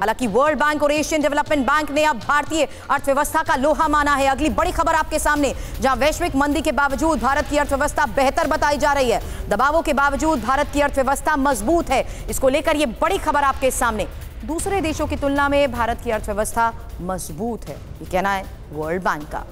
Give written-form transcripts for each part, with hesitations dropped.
हालांकि world bank और Asian development bank ने अब भारतीय अर्थव्यवस्था का लोहा माना है। अगली बड़ी खबर आपके सामने, जहां वैश्विक मंदी के बावजूद भारत की अर्थव्यवस्था बेहतर बताई जा रही है। दबावों के बावजूद भारत की अर्थव्यवस्था मजबूत है। इसको लेकर यह बड़ी खबर आपके सामने। दूसरे देशों की तुलना में भारत की अर्थव्यवस्था मजबूत है, ये कहना है वर्ल्ड बैंक का।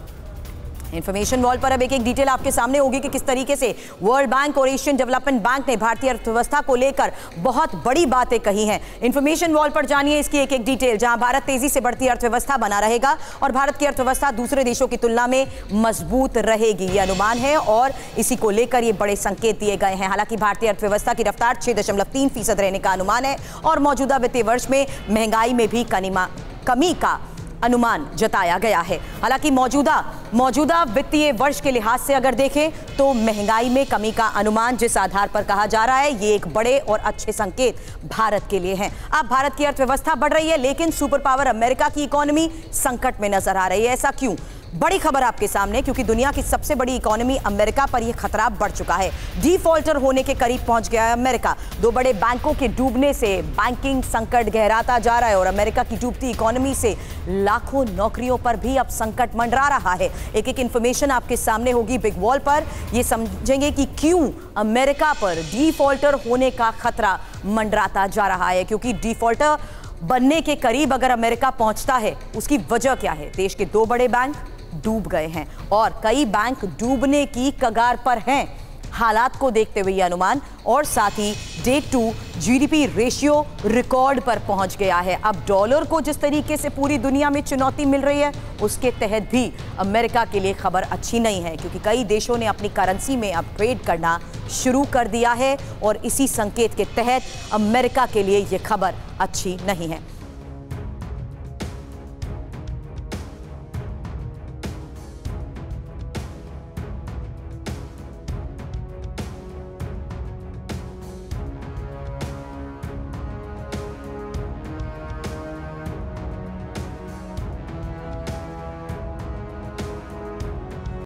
इंफॉर्मेशन वॉल पर अब एक डिटेल आपके सामने होगी कि किस तरीके से वर्ल्ड बैंक और एशियन डेवलपमेंट बैंक ने भारतीय अर्थव्यवस्था को लेकर बहुत बड़ी बातें कही हैं। इंफॉर्मेशन वॉल पर जानिए इसकी एक एक डिटेल, जहां भारत तेजी से बढ़ती अर्थव्यवस्था बना रहेगा और भारत की अर्थव्यवस्था दूसरे देशों की तुलना में मजबूत रहेगी, ये अनुमान है और इसी को लेकर ये बड़े संकेत दिए गए हैं। हालांकि भारतीय अर्थव्यवस्था की रफ्तार 6.3% रहने का अनुमान है और मौजूदा वित्तीय वर्ष में महंगाई में भी कमी का अनुमान जताया गया है। हालांकि मौजूदा वित्तीय वर्ष के लिहाज से अगर देखें तो महंगाई में कमी का अनुमान जिस आधार पर कहा जा रहा है, ये एक बड़े और अच्छे संकेत भारत के लिए हैं। अब भारत की अर्थव्यवस्था बढ़ रही है, लेकिन सुपर पावर अमेरिका की इकोनॉमी संकट में नजर आ रही है। ऐसा क्यों? बड़ी खबर आपके सामने, क्योंकि दुनिया की सबसे बड़ी इकोनॉमी अमेरिका पर यह खतरा बढ़ चुका है। डिफॉल्टर होने के करीब पहुंच गया है अमेरिका। दो बड़े बैंकों के डूबने से बैंकिंग संकट गहराता जा रहा है और अमेरिका की डूबती इकोनॉमी से लाखों नौकरियों पर भी अब संकट मंडरा रहा है। एक एक इंफॉर्मेशन आपके सामने होगी बिग वॉल पर। यह समझेंगे कि क्यों अमेरिका पर डिफॉल्टर होने का खतरा मंडराता जा रहा है, क्योंकि डिफॉल्टर बनने के करीब अगर अमेरिका पहुंचता है, उसकी वजह क्या है? देश के दो बड़े बैंक डूब गए हैं और कई बैंक डूबने की कगार पर हैं। हालात को देखते हुए यह अनुमान, और साथ ही debt to GDP ratio record पर पहुंच गया है। अब डॉलर को जिस तरीके से पूरी दुनिया में चुनौती मिल रही है, उसके तहत भी अमेरिका के लिए खबर अच्छी नहीं है, क्योंकि कई देशों ने अपनी करेंसी में अपग्रेड करना शुरू कर दिया है और इसी संकेत के तहत अमेरिका के लिए यह खबर अच्छी नहीं है।